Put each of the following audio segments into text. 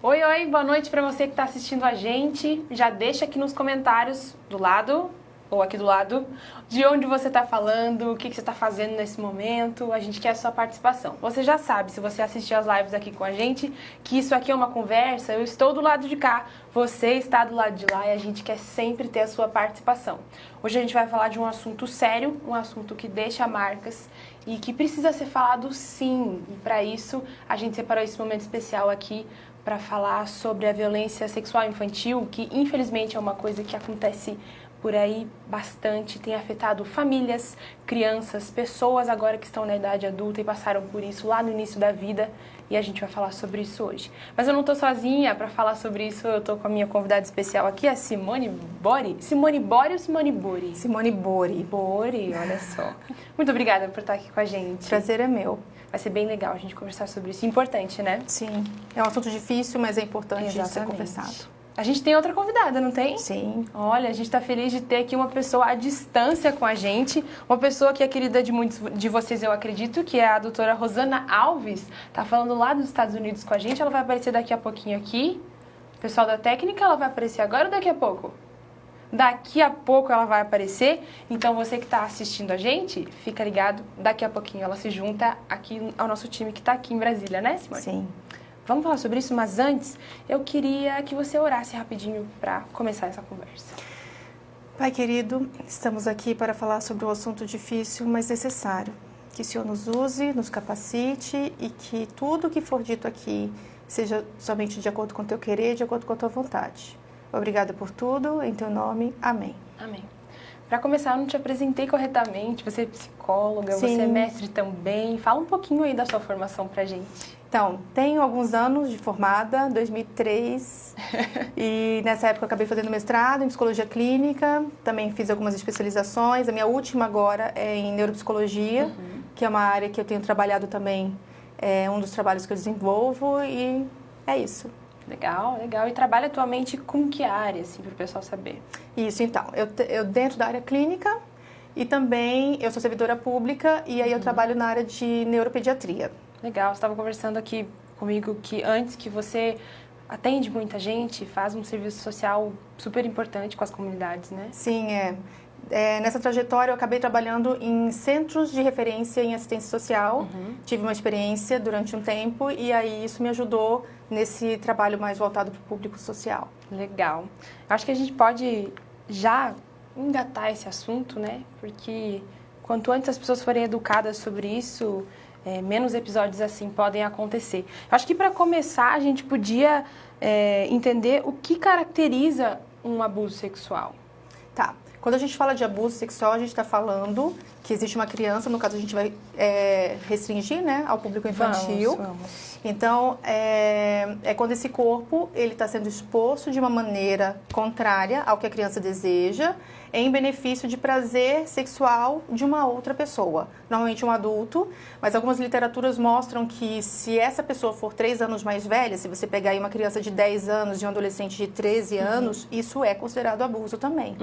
Oi, oi, boa noite para você que está assistindo a gente. Já deixa aqui nos comentários do lado, ou aqui do lado, de onde você está falando, o que você está fazendo nesse momento. A gente quer a sua participação. Você já sabe, se você assistir as lives aqui com a gente, que isso aqui é uma conversa, eu estou do lado de cá, você está do lado de lá e a gente quer sempre ter a sua participação. Hoje a gente vai falar de um assunto sério, um assunto que deixa marcas e que precisa ser falado sim. E para isso, a gente separou esse momento especial aqui para falar sobre a violência sexual infantil, que infelizmente é uma coisa que acontece por aí bastante, tem afetado famílias, crianças, pessoas agora que estão na idade adulta e passaram por isso lá no início da vida, e a gente vai falar sobre isso hoje. Mas eu não estou sozinha para falar sobre isso, eu estou com a minha convidada especial aqui, a Simone Bori. Simone Bori ou Simone Bori? Simone Bori. Bori, olha só. Muito obrigada por estar aqui com a gente. Prazer é meu. Vai ser bem legal a gente conversar sobre isso. Importante, né? Sim. É um assunto difícil, mas é importante de ser conversado. A gente tem outra convidada, não tem? Sim. Olha, a gente está feliz de ter aqui uma pessoa à distância com a gente. Uma pessoa que é querida de muitos de vocês, eu acredito, que é a doutora Rosana Alves. Está falando lá dos Estados Unidos com a gente. Ela vai aparecer daqui a pouquinho aqui. O pessoal da técnica, ela vai aparecer agora ou daqui a pouco? Daqui a pouco ela vai aparecer, então você que está assistindo a gente, fica ligado, daqui a pouquinho ela se junta aqui ao nosso time que está aqui em Brasília, né, Simone? Sim. Vamos falar sobre isso, mas antes eu queria que você orasse rapidinho para começar essa conversa. Pai querido, estamos aqui para falar sobre um assunto difícil, mas necessário. Que o Senhor nos use, nos capacite e que tudo que for dito aqui seja somente de acordo com o teu querer, de acordo com a tua vontade. Obrigada por tudo, em teu nome, amém. Amém. Para começar, eu não te apresentei corretamente, você é psicóloga, Sim. você é mestre também. Fala um pouquinho aí da sua formação pra gente. Então, tenho alguns anos de formada, 2003, e nessa época eu acabei fazendo mestrado em psicologia clínica, também fiz algumas especializações, a minha última agora é em neuropsicologia, que é uma área que eu tenho trabalhado também, é um dos trabalhos que eu desenvolvo e é isso. Legal, legal. E trabalha atualmente com que área, assim, para o pessoal saber? Isso, então. Eu dentro da área clínica e também eu sou servidora pública e aí eu trabalho na área de neuropediatria. Legal. Você estava conversando aqui comigo que antes que você atende muita gente, faz um serviço social super importante com as comunidades, né? Sim, nessa trajetória eu acabei trabalhando em centros de referência em assistência social. Tive uma experiência durante um tempo e aí isso me ajudou nesse trabalho mais voltado para o público social. Legal. Acho que a gente pode já engatar esse assunto, né? Porque quanto antes as pessoas forem educadas sobre isso, menos episódios assim podem acontecer. Acho que para começar a gente podia entender o que caracteriza um abuso sexual. Tá. Quando a gente fala de abuso sexual, a gente está falando que existe uma criança, no caso a gente vai restringir, né, ao público infantil. Vamos. Então, é quando esse corpo ele está sendo exposto de uma maneira contrária ao que a criança deseja, em benefício de prazer sexual de uma outra pessoa. Normalmente um adulto, mas algumas literaturas mostram que se essa pessoa for 3 anos mais velha, se você pegar aí uma criança de 10 anos e um adolescente de 13 anos, isso é considerado abuso também.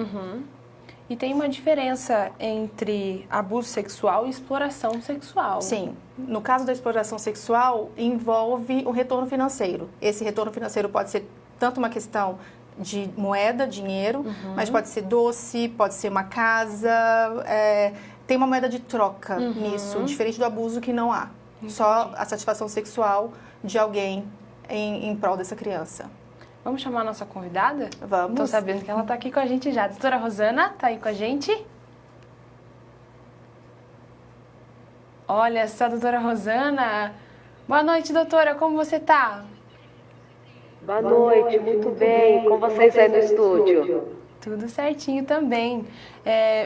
E tem uma diferença entre abuso sexual e exploração sexual. Sim. No caso da exploração sexual, envolve o retorno financeiro. Esse retorno financeiro pode ser tanto uma questão de moeda, dinheiro, mas pode ser doce, pode ser uma casa, tem uma moeda de troca nisso, diferente do abuso que não há. Entendi. Só a satisfação sexual de alguém em prol dessa criança. Vamos chamar a nossa convidada? Vamos. Estou sabendo que ela está aqui com a gente já. Doutora Rosana, está aí com a gente? Olha só, doutora Rosana. Boa noite, doutora. Como você está? Boa noite, muito bem. Com vocês aí no estúdio? Tudo certinho também.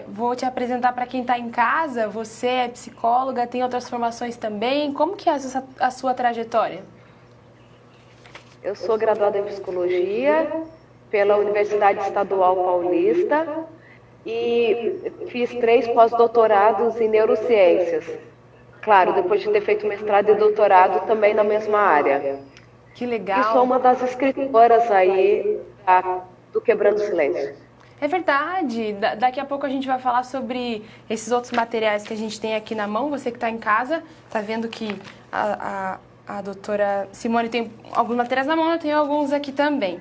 Vou te apresentar para quem está em casa. Você é psicóloga, tem outras formações também. Como que é a sua trajetória? Eu sou graduada em Psicologia pela Universidade Estadual Paulista e fiz 3 pós-doutorados em Neurociências. Claro, depois de ter feito mestrado e doutorado também na mesma área. Que legal. E sou uma das escritoras aí do Quebrando o Silêncio. É verdade. Daqui a pouco a gente vai falar sobre esses outros materiais que a gente tem aqui na mão. Você que está em casa, está vendo que A doutora Simone tem algumas matérias na mão, eu tenho alguns aqui também.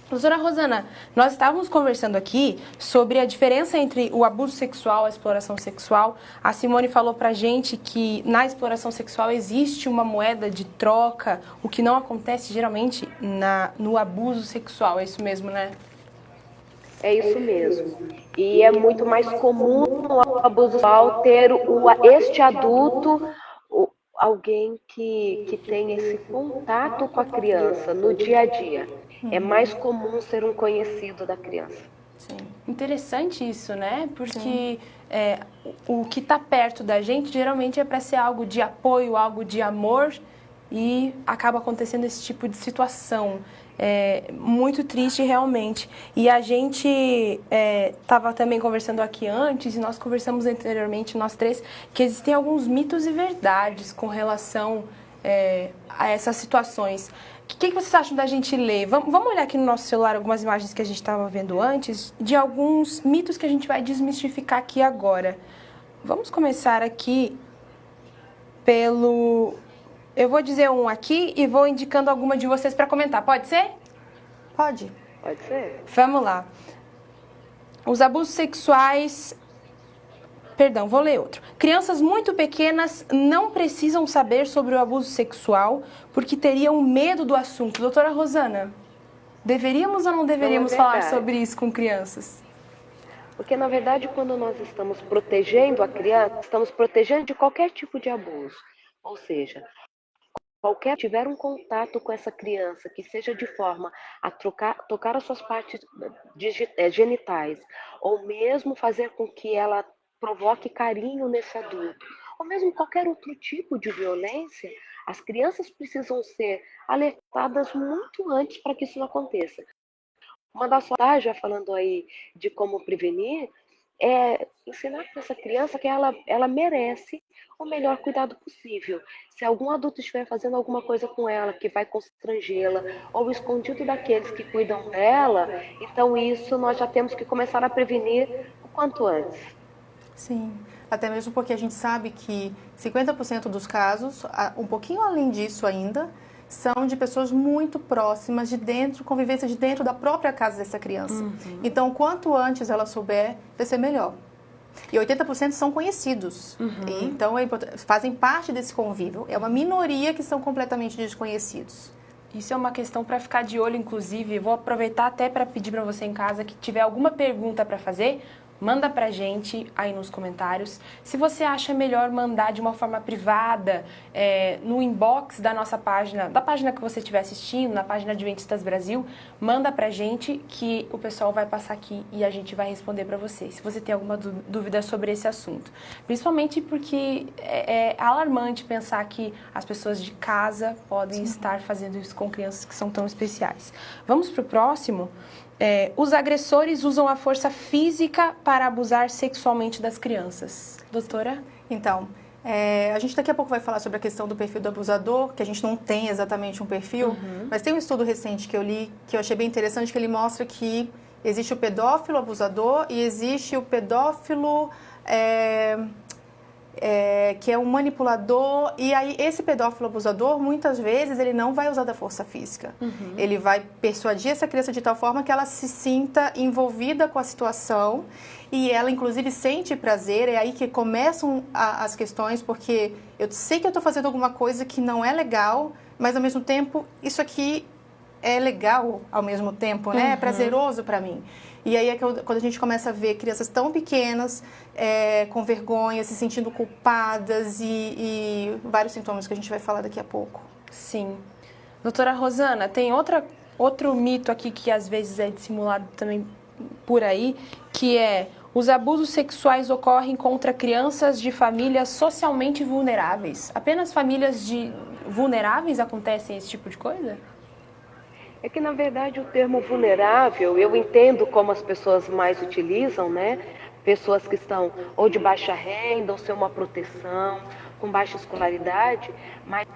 Doutora Rosana, nós estávamos conversando aqui sobre a diferença entre o abuso sexual e a exploração sexual. A Simone falou pra gente que na exploração sexual existe uma moeda de troca, o que não acontece geralmente no abuso sexual. É isso mesmo, né? É isso mesmo. E é muito mais comum no abuso sexual ter este adulto, alguém que tem esse contato com a criança no dia a dia. É mais comum ser um conhecido da criança. Sim. Interessante isso, né? Porque o que está perto da gente geralmente é para ser algo de apoio, algo de amor, e acaba acontecendo esse tipo de situação. É muito triste realmente. E a gente estava também conversando aqui antes, e nós conversamos anteriormente, nós três, que existem alguns mitos e verdades com relação a essas situações. O que vocês acham da gente ler? Vamos olhar aqui no nosso celular algumas imagens que a gente estava vendo antes, de alguns mitos que a gente vai desmistificar aqui agora. Vamos começar aqui pelo... Eu vou dizer um aqui e vou indicando alguma de vocês para comentar. Pode ser? Pode. Pode ser. Vamos lá. Os abusos sexuais... Perdão, vou ler outro. Crianças muito pequenas não precisam saber sobre o abuso sexual porque teriam medo do assunto. Doutora Rosana, deveríamos ou não deveríamos falar sobre isso com crianças? Porque, na verdade, quando nós estamos protegendo a criança, estamos protegendo de qualquer tipo de abuso. Ou seja, qualquer tiver um contato com essa criança, que seja de forma a tocar as suas partes genitais, ou mesmo fazer com que ela provoque carinho nesse adulto, ou mesmo qualquer outro tipo de violência, as crianças precisam ser alertadas muito antes para que isso não aconteça. Uma das formas, já falando aí de como prevenir, é ensinar para essa criança que ela merece o melhor cuidado possível. Se algum adulto estiver fazendo alguma coisa com ela que vai constrangê-la, ou escondido daqueles que cuidam dela, então isso nós já temos que começar a prevenir o quanto antes. Sim, até mesmo porque a gente sabe que 50% dos casos, um pouquinho além disso ainda, são de pessoas muito próximas de dentro, convivência de dentro da própria casa dessa criança. Uhum. Então, quanto antes ela souber, vai ser melhor. E 80% são conhecidos. Uhum. Então, fazem parte desse convívio. É uma minoria que são completamente desconhecidos. Isso é uma questão para ficar de olho, inclusive. Vou aproveitar até para pedir para você em casa que tiver alguma pergunta para fazer, manda pra gente aí nos comentários. Se você acha melhor mandar de uma forma privada, no inbox da nossa página, da página que você estiver assistindo, na página Adventistas Brasil, manda pra gente que o pessoal vai passar aqui e a gente vai responder pra você, se você tem alguma dúvida sobre esse assunto. Principalmente porque é alarmante pensar que as pessoas de casa podem estar fazendo isso com crianças que são tão especiais. Vamos pro próximo? Os agressores usam a força física para abusar sexualmente das crianças. Doutora? Então, a gente daqui a pouco vai falar sobre a questão do perfil do abusador, que a gente não tem exatamente um perfil, mas tem um estudo recente que eu li, que eu achei bem interessante, que ele mostra que existe o pedófilo abusador e existe o pedófilo... que é um manipulador, e aí esse pedófilo abusador, muitas vezes, ele não vai usar da força física. Ele vai persuadir essa criança de tal forma que ela se sinta envolvida com a situação e ela, inclusive, sente prazer. É aí que começam as questões, porque eu sei que eu estou fazendo alguma coisa que não é legal, mas, ao mesmo tempo, isso aqui é legal ao mesmo tempo, né? É prazeroso para mim. E aí é quando a gente começa a ver crianças tão pequenas, com vergonha, se sentindo culpadas e vários sintomas que a gente vai falar daqui a pouco. Sim. Doutora Rosana, tem outro mito aqui que às vezes é dissimulado também por aí, que é: os abusos sexuais ocorrem contra crianças de famílias socialmente vulneráveis. Apenas famílias vulneráveis acontecem esse tipo de coisa? É que, na verdade, o termo vulnerável, eu entendo como as pessoas mais utilizam, né? Pessoas que estão ou de baixa renda, ou sem uma proteção, com baixa escolaridade, mas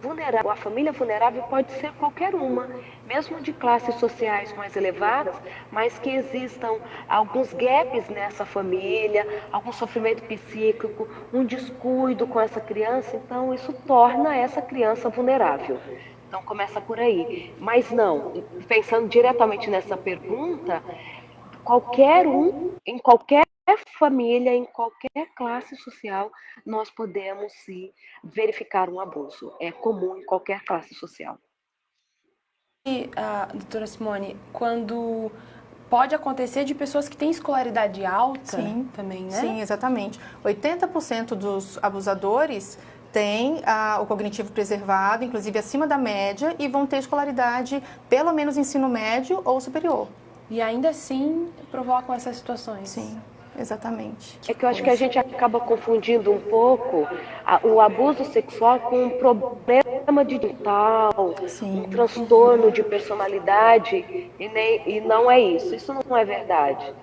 vulnerável, a família vulnerável pode ser qualquer uma, mesmo de classes sociais mais elevadas, mas que existam alguns gaps nessa família, algum sofrimento psíquico, um descuido com essa criança, então isso torna essa criança vulnerável. Então começa por aí. Mas não, pensando diretamente nessa pergunta, qualquer um, em qualquer família, em qualquer classe social, nós podemos sim verificar um abuso. É comum em qualquer classe social. E, doutora Simone, quando pode acontecer de pessoas que têm escolaridade alta também, né? Sim, exatamente. 80% dos abusadores têm o cognitivo preservado, inclusive acima da média, e vão ter escolaridade pelo menos ensino médio ou superior. E ainda assim provocam essas situações. Sim, exatamente. É que eu acho que a gente acaba confundindo um pouco o abuso sexual com um problema de mental, um transtorno de personalidade, e não é isso. Isso não é verdade.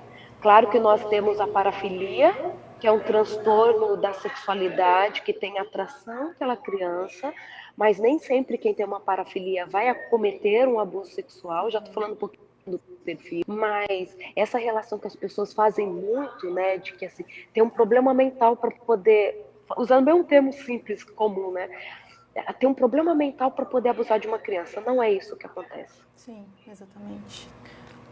Claro que nós temos a parafilia, que é um transtorno da sexualidade, que tem atração pela criança, mas nem sempre quem tem uma parafilia vai cometer um abuso sexual. Já estou falando um pouquinho do perfil, mas essa relação que as pessoas fazem muito, né, de que assim, tem um problema mental para poder, usando bem um termo simples, comum, né, tem um problema mental para poder abusar de uma criança. Não é isso que acontece. Sim, exatamente.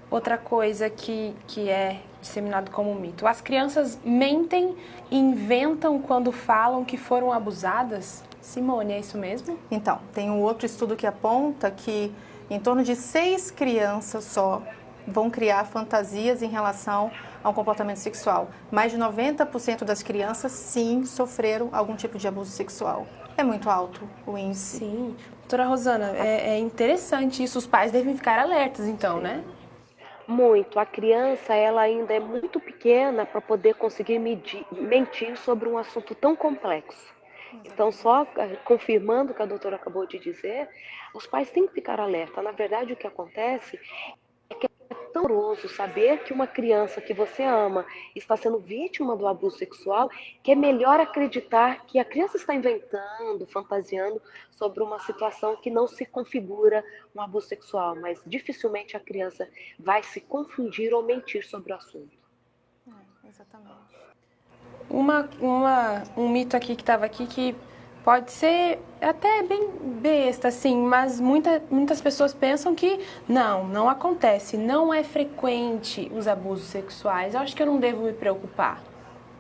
Outra coisa que é disseminado como mito: as crianças mentem e inventam quando falam que foram abusadas? Simone, é isso mesmo? Então, tem um outro estudo que aponta que em torno de 6 crianças só vão criar fantasias em relação ao comportamento sexual. Mais de 90% das crianças, sim, sofreram algum tipo de abuso sexual. É muito alto o índice. Sim. Doutora Rosana, é interessante isso. Os pais devem ficar alertas, então, né? Muito. A criança, ela ainda é muito pequena para poder conseguir mentir sobre um assunto tão complexo. Então, só confirmando o que a doutora acabou de dizer, os pais têm que ficar alerta. Na verdade, o que acontece é que é tão doloroso saber que uma criança que você ama está sendo vítima do abuso sexual, que é melhor acreditar que a criança está inventando, fantasiando sobre uma situação que não se configura um abuso sexual, mas dificilmente a criança vai se confundir ou mentir sobre o assunto. Exatamente. Um mito aqui que estava aqui que pode ser até bem besta, assim, mas muitas pessoas pensam que não acontece, não é frequente os abusos sexuais. Eu acho que eu não devo me preocupar.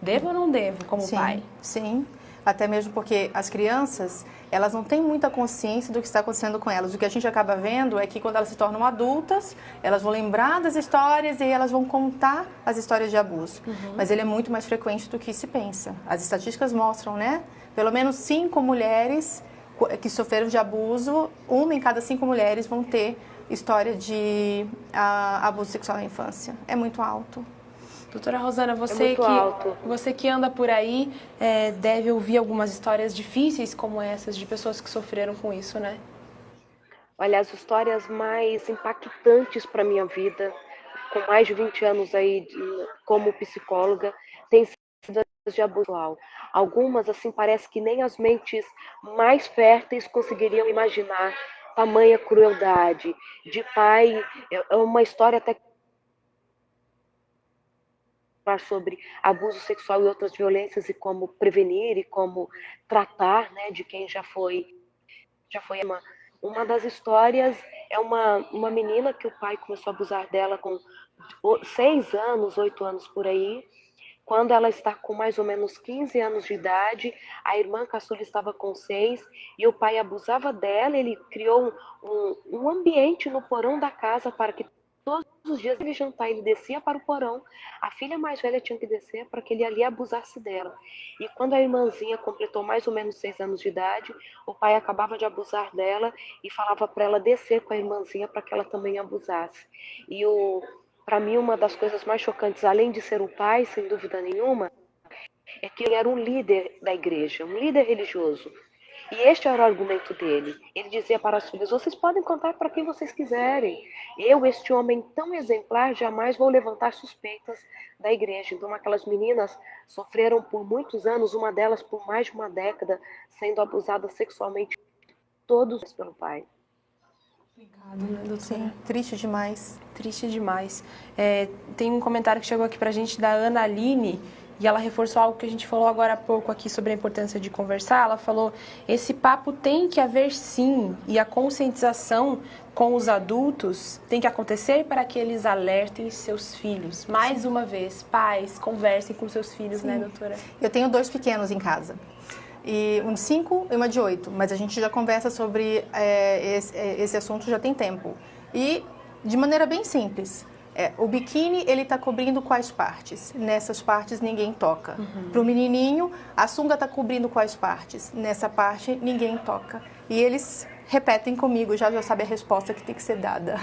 Devo ou não devo, como pai? Sim, até mesmo porque as crianças, elas não têm muita consciência do que está acontecendo com elas. O que a gente acaba vendo é que quando elas se tornam adultas, elas vão lembrar das histórias e elas vão contar as histórias de abuso. Mas ele é muito mais frequente do que se pensa. As estatísticas mostram, né? Pelo menos 5 mulheres que sofreram de abuso, 1 em cada 5 mulheres vão ter história de abuso sexual na infância. É muito alto. Doutora Rosana, você que anda por aí deve ouvir algumas histórias difíceis como essas, de pessoas que sofreram com isso, né? Olha, as histórias mais impactantes para a minha vida, com mais de 20 anos aí como psicóloga, têm sido as de abuso sexual. Algumas, assim, parece que nem as mentes mais férteis conseguiriam imaginar tamanha crueldade. De pai, é uma história até sobre abuso sexual e outras violências e como prevenir e como tratar, né, de quem já foi uma das histórias é uma menina que o pai começou a abusar dela com 6 anos, 8 anos por aí. Quando ela está com mais ou menos 15 anos de idade, a irmã caçula estava com 6 e o pai abusava dela. Ele criou um ambiente no porão da casa para que todos os dias ele jantar, ele descia para o porão. A filha mais velha tinha que descer para que ele ali abusasse dela. E quando a irmãzinha completou mais ou menos 6 anos de idade, o pai acabava de abusar dela e falava para ela descer com a irmãzinha para que ela também abusasse. E para mim, uma das coisas mais chocantes, além de ser o pai, sem dúvida nenhuma, é que ele era um líder da igreja, um líder religioso. E este era o argumento dele. Ele dizia para as filhas: vocês podem contar para quem vocês quiserem. Eu, este homem tão exemplar, jamais vou levantar suspeitas da igreja. Então, aquelas meninas sofreram por muitos anos, uma delas por mais de uma década, sendo abusada sexualmente todos pelo pai. Complicado, né, doutora? Sim, triste demais. Triste demais. Tem um comentário que chegou aqui pra gente da Ana Aline, e ela reforçou algo que a gente falou agora há pouco aqui sobre a importância de conversar. Ela falou, esse papo tem que haver sim, e a conscientização com os adultos tem que acontecer para que eles alertem seus filhos. Mais uma vez, pais, conversem com seus filhos, né, doutora? Eu tenho 2 pequenos em casa. E um de 5 e uma de 8, mas a gente já conversa sobre esse assunto já tem tempo. E de maneira bem simples. O biquíni, ele está cobrindo quais partes? Nessas partes ninguém toca. Para o menininho, a sunga está cobrindo quais partes? Nessa parte ninguém toca. E eles repetem comigo, já sabem a resposta que tem que ser dada.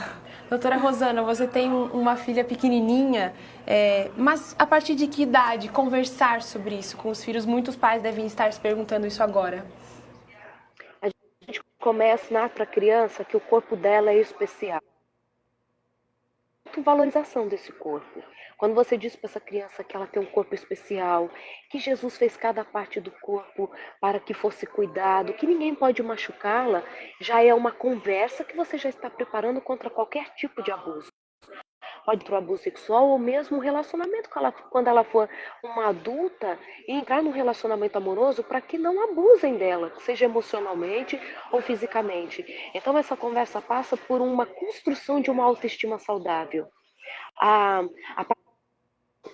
Doutora Rosana, você tem uma filha pequenininha, mas a partir de que idade conversar sobre isso com os filhos? Muitos pais devem estar se perguntando isso agora. A gente começa a ensinar para a criança que o corpo dela é especial. Valorização desse corpo. Quando você diz para essa criança que ela tem um corpo especial, que Jesus fez cada parte do corpo para que fosse cuidado, que ninguém pode machucá-la, já é uma conversa que você já está preparando contra qualquer tipo de abuso. Pode ser um abuso sexual ou mesmo um relacionamento quando ela for uma adulta e entrar num relacionamento amoroso para que não abusem dela, seja emocionalmente ou fisicamente. Então essa conversa passa por uma construção de uma autoestima saudável.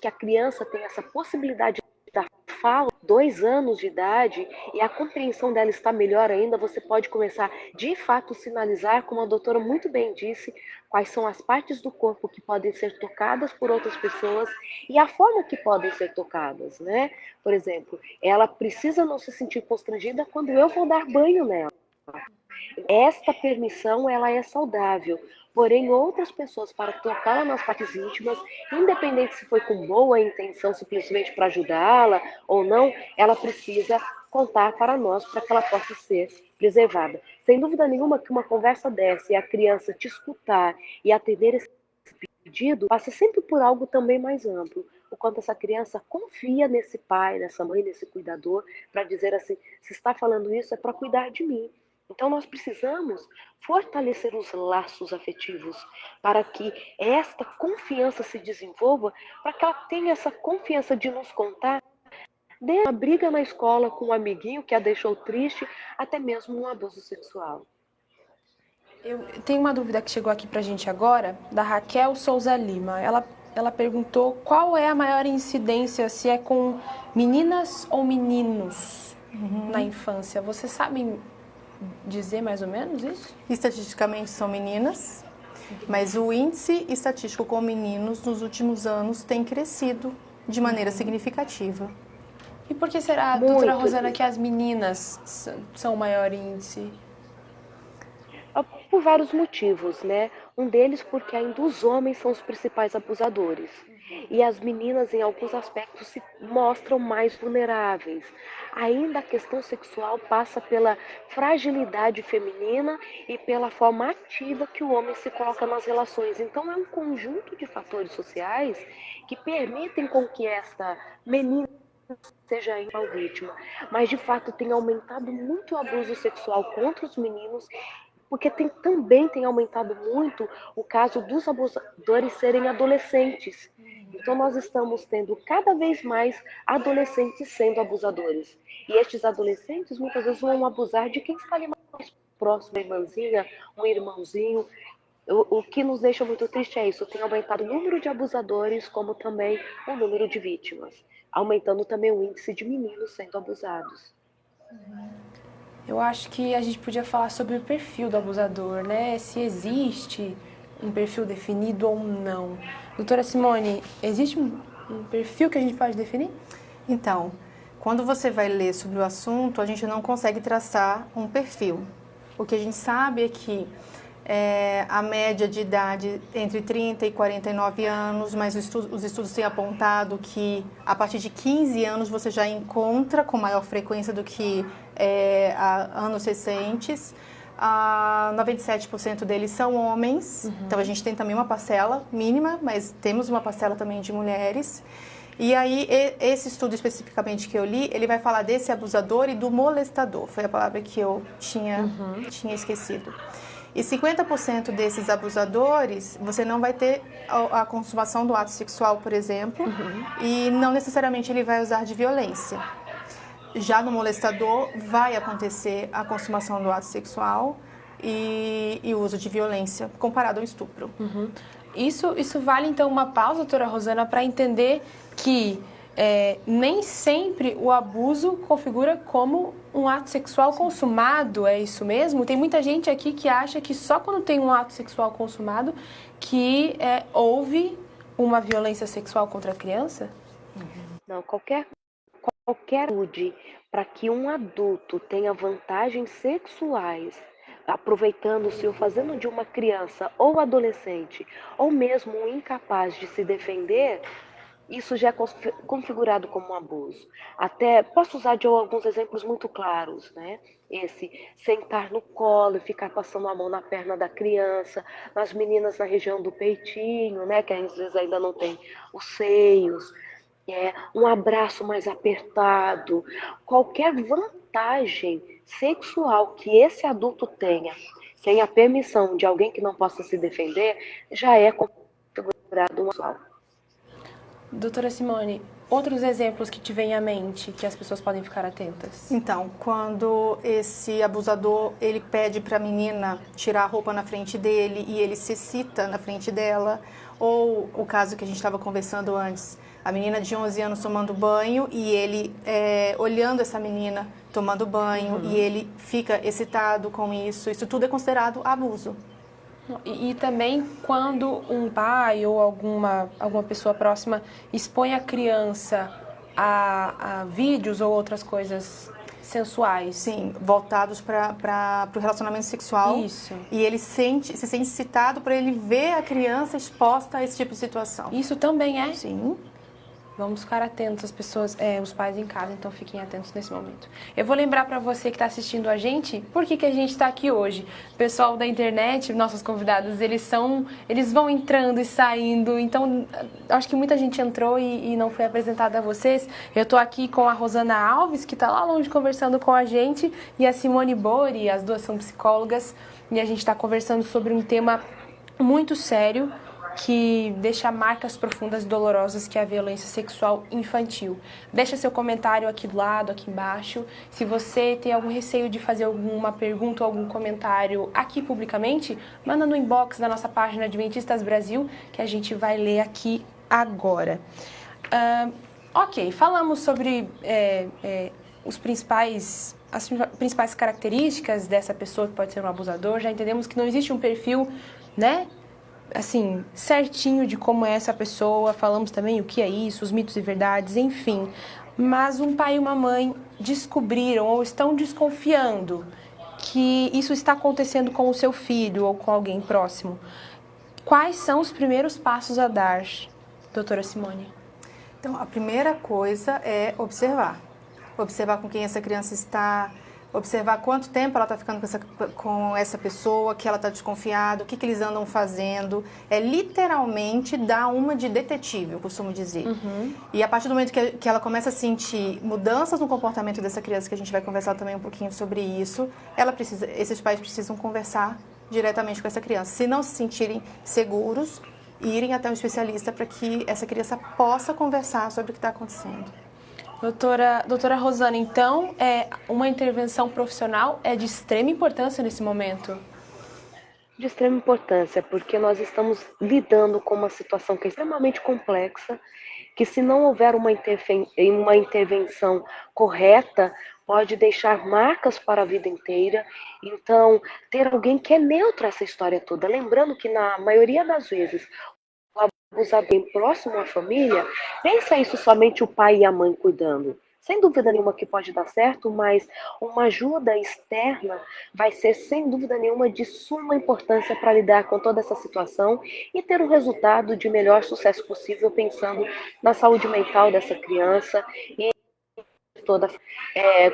Que a criança tem essa possibilidade da fala, 2 anos de idade, e a compreensão dela está melhor ainda, você pode começar de fato sinalizar, como a doutora muito bem disse, quais são as partes do corpo que podem ser tocadas por outras pessoas e a forma que podem ser tocadas, né? Por exemplo, ela precisa não se sentir constrangida quando eu vou dar banho nela. Esta permissão, ela é saudável. Porém, outras pessoas, para tocá-la nas partes íntimas, independente se foi com boa intenção, simplesmente para ajudá-la ou não, ela precisa contar para nós para que ela possa ser preservada. Sem dúvida nenhuma que uma conversa dessa e a criança te escutar e atender esse pedido, passa sempre por algo também mais amplo. O quanto essa criança confia nesse pai, nessa mãe, nesse cuidador, para dizer assim, se está falando isso é para cuidar de mim. Então nós precisamos fortalecer os laços afetivos para que esta confiança se desenvolva, para que ela tenha essa confiança de nos contar, desde uma briga na escola com um amiguinho que a deixou triste, até mesmo um abuso sexual. Eu tenho uma dúvida que chegou aqui pra gente agora, da Raquel Souza Lima. Ela perguntou qual é a maior incidência, se é com meninas ou meninos na infância. Você sabe dizer mais ou menos isso? Estatisticamente são meninas, mas o índice estatístico com meninos nos últimos anos tem crescido de maneira significativa. E por que será, doutora Rosana, que as meninas são o maior índice? Por vários motivos, né? Um deles porque ainda os homens são os principais abusadores. E as meninas, em alguns aspectos, se mostram mais vulneráveis. Ainda a questão sexual passa pela fragilidade feminina e pela forma ativa que o homem se coloca nas relações. Então, é um conjunto de fatores sociais que permitem com que esta menina seja a vítima. Mas, de fato, tem aumentado muito o abuso sexual contra os meninos, porque também tem aumentado muito o caso dos abusadores serem adolescentes. Então, nós estamos tendo cada vez mais adolescentes sendo abusadores. E estes adolescentes, muitas vezes, vão abusar de quem está ali mais próximo, uma irmãzinha, um irmãozinho. O que nos deixa muito triste é isso. Tem aumentado o número de abusadores, como também o número de vítimas. Aumentando também o índice de meninos sendo abusados. Eu acho que a gente podia falar sobre o perfil do abusador, né? Se existe um perfil definido ou não. Doutora Simone, existe um perfil que a gente pode definir? Então, quando você vai ler sobre o assunto, a gente não consegue traçar um perfil. O que a gente sabe é que a média de idade entre 30 e 49 anos, mas os estudos têm apontado que a partir de 15 anos você já encontra com maior frequência do que anos recentes. 97% deles são homens, então a gente tem também uma parcela mínima, mas temos uma parcela também de mulheres. E aí, esse estudo especificamente que eu li, ele vai falar desse abusador e do molestador, foi a palavra que eu tinha esquecido. E 50% desses abusadores, você não vai ter a consumação do ato sexual, por exemplo, e não necessariamente ele vai usar de violência. Já no molestador, vai acontecer a consumação do ato sexual e o uso de violência, comparado ao estupro. Isso vale, então, uma pausa, doutora Rosana, para entender que nem sempre o abuso configura como um ato sexual consumado, é isso mesmo? Tem muita gente aqui que acha que só quando tem um ato sexual consumado que houve uma violência sexual contra a criança? Não, qualquer atitude para que um adulto tenha vantagens sexuais, aproveitando-se ou fazendo de uma criança ou adolescente, ou mesmo um incapaz de se defender, isso já é configurado como um abuso. Até posso usar de alguns exemplos muito claros, né? Esse sentar no colo e ficar passando a mão na perna da criança, nas meninas na região do peitinho, né? Que às vezes ainda não tem os seios. Um abraço mais apertado, qualquer vantagem sexual que esse adulto tenha, sem a permissão de alguém que não possa se defender, já é configurado um abuso. Doutora Simone, outros exemplos que te vêm à mente que as pessoas podem ficar atentas? Então, quando esse abusador, ele pede para a menina tirar a roupa na frente dele e ele se excita na frente dela, ou o caso que a gente estava conversando antes, a menina de 11 anos tomando banho e ele olhando essa menina tomando banho e ele fica excitado com isso tudo é considerado abuso. E também quando um pai ou alguma pessoa próxima expõe a criança a vídeos ou outras coisas sensuais. Sim, voltados para o relacionamento sexual. Isso. E ele se sente excitado por ele ver a criança exposta a esse tipo de situação. Isso também é? Sim. Vamos ficar atentos, as pessoas, os pais em casa, então fiquem atentos nesse momento. Eu vou lembrar para você que está assistindo a gente, por que a gente está aqui hoje. O pessoal da internet, nossos convidados, eles vão entrando e saindo, então acho que muita gente entrou e não foi apresentada a vocês. Eu estou aqui com a Rosana Alves, que está lá longe conversando com a gente, e a Simone Bori, as duas são psicólogas, e a gente está conversando sobre um tema muito sério, que deixa marcas profundas e dolorosas, que é a violência sexual infantil. Deixa seu comentário aqui do lado, aqui embaixo. Se você tem algum receio de fazer alguma pergunta ou algum comentário aqui publicamente, manda no inbox da nossa página Adventistas Brasil, que a gente vai ler aqui agora. Ok, falamos sobre as principais características dessa pessoa que pode ser um abusador. Já entendemos que não existe um perfil, né, assim, certinho de como é essa pessoa. Falamos também o que é isso, os mitos e verdades, enfim. Mas um pai e uma mãe descobriram ou estão desconfiando que isso está acontecendo com o seu filho ou com alguém próximo. Quais são os primeiros passos a dar, doutora Simone? Então, a primeira coisa é observar. Observar com quem essa criança está, observar quanto tempo ela está ficando com essa pessoa, que ela está desconfiada, o que eles andam fazendo. É literalmente dar uma de detetive, eu costumo dizer. E a partir do momento que ela começa a sentir mudanças no comportamento dessa criança, que a gente vai conversar também um pouquinho sobre isso, esses pais precisam conversar diretamente com essa criança. Se não se sentirem seguros, irem até um especialista para que essa criança possa conversar sobre o que está acontecendo. Doutora Rosana, então, uma intervenção profissional é de extrema importância nesse momento? De extrema importância, porque nós estamos lidando com uma situação que é extremamente complexa, que se não houver uma intervenção correta, pode deixar marcas para a vida inteira. Então, ter alguém que é neutro essa história toda. Lembrando que na maioria das vezes, abusado bem próximo à família, pensa isso somente o pai e a mãe cuidando. Sem dúvida nenhuma que pode dar certo, mas uma ajuda externa vai ser, sem dúvida nenhuma, de suma importância para lidar com toda essa situação e ter um resultado de melhor sucesso possível, pensando na saúde mental dessa criança e toda.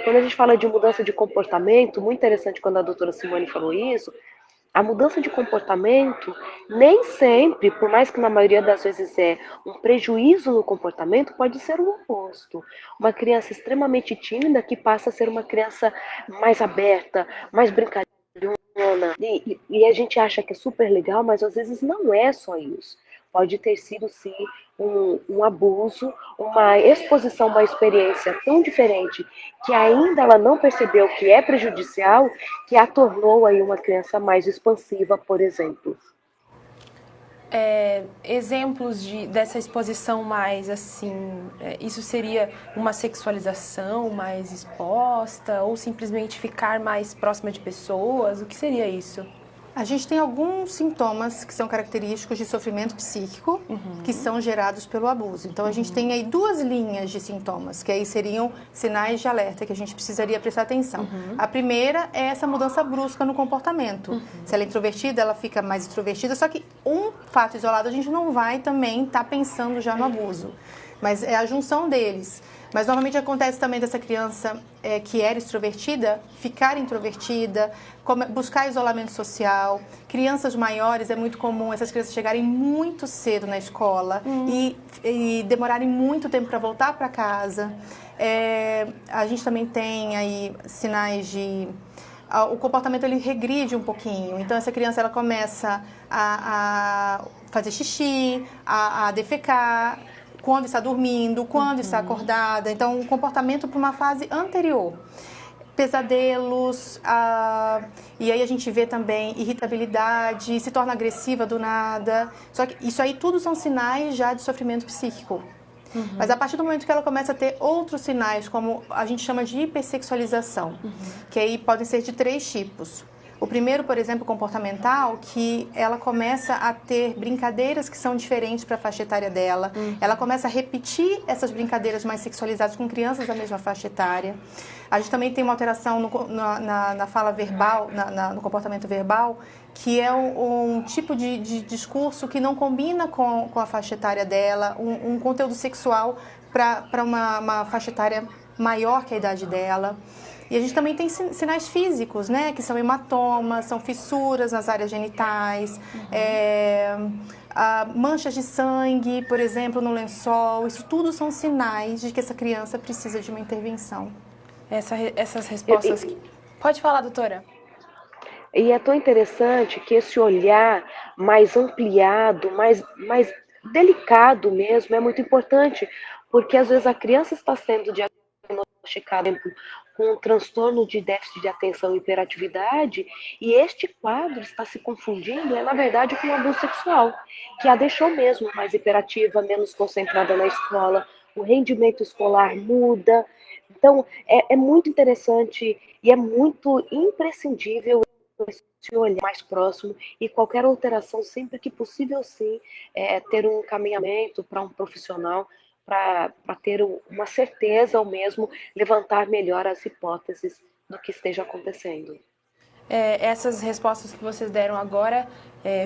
Quando a gente fala de mudança de comportamento, muito interessante quando a doutora Simone falou isso, a mudança de comportamento nem sempre, por mais que na maioria das vezes é um prejuízo no comportamento, pode ser o oposto. Uma criança extremamente tímida que passa a ser uma criança mais aberta, mais brincalhona. E a gente acha que é super legal, mas às vezes não é só isso. Pode ter sido, sim, um abuso, uma exposição, uma experiência tão diferente que ainda ela não percebeu que é prejudicial, que a tornou aí uma criança mais expansiva, por exemplo. Exemplos dessa exposição mais assim, isso seria uma sexualização mais exposta ou simplesmente ficar mais próxima de pessoas? O que seria isso? A gente tem alguns sintomas que são característicos de sofrimento psíquico, que são gerados pelo abuso. Então, a gente tem aí duas linhas de sintomas, que aí seriam sinais de alerta, que a gente precisaria prestar atenção. A primeira é essa mudança brusca no comportamento. Se ela é introvertida, ela fica mais extrovertida, só que um fato isolado a gente não vai também estar pensando já no abuso, mas é a junção deles. Mas normalmente acontece também dessa criança que era extrovertida, ficar introvertida, buscar isolamento social. Crianças maiores, é muito comum essas crianças chegarem muito cedo na escola e demorarem muito tempo para voltar para casa. A gente também tem aí sinais de... O comportamento ele regride um pouquinho. Então, essa criança ela começa a fazer xixi, a defecar, quando está dormindo, quando está acordada. Então, um comportamento para uma fase anterior. Pesadelos, e aí a gente vê também irritabilidade, se torna agressiva do nada. Só que isso aí tudo são sinais já de sofrimento psíquico. Mas a partir do momento que ela começa a ter outros sinais, como a gente chama de hipersexualização, que aí podem ser de 3 tipos. O primeiro, por exemplo, comportamental, que ela começa a ter brincadeiras que são diferentes para a faixa etária dela. Ela começa a repetir essas brincadeiras mais sexualizadas com crianças da mesma faixa etária. A gente também tem uma alteração na fala verbal, no comportamento verbal, que é um tipo de discurso que não combina com a faixa etária dela, um conteúdo sexual para uma faixa etária maior que a idade dela. E a gente também tem sinais físicos, né? Que são hematomas, são fissuras nas áreas genitais, manchas de sangue, por exemplo, no lençol. Isso tudo são sinais de que essa criança precisa de uma intervenção. Essas respostas... Pode falar, doutora. E é tão interessante que esse olhar mais ampliado, mais delicado mesmo, é muito importante, porque às vezes a criança está sendo diagnosticada com um transtorno de déficit de atenção e hiperatividade, e este quadro está se confundindo, na verdade, com um abuso sexual, que a deixou mesmo mais hiperativa, menos concentrada na escola, o rendimento escolar muda. Então, é muito interessante e é muito imprescindível esse olhar mais próximo e qualquer alteração, sempre que possível, sim, ter um encaminhamento para um profissional para ter uma certeza ou mesmo levantar melhor as hipóteses do que esteja acontecendo. Essas respostas que vocês deram agora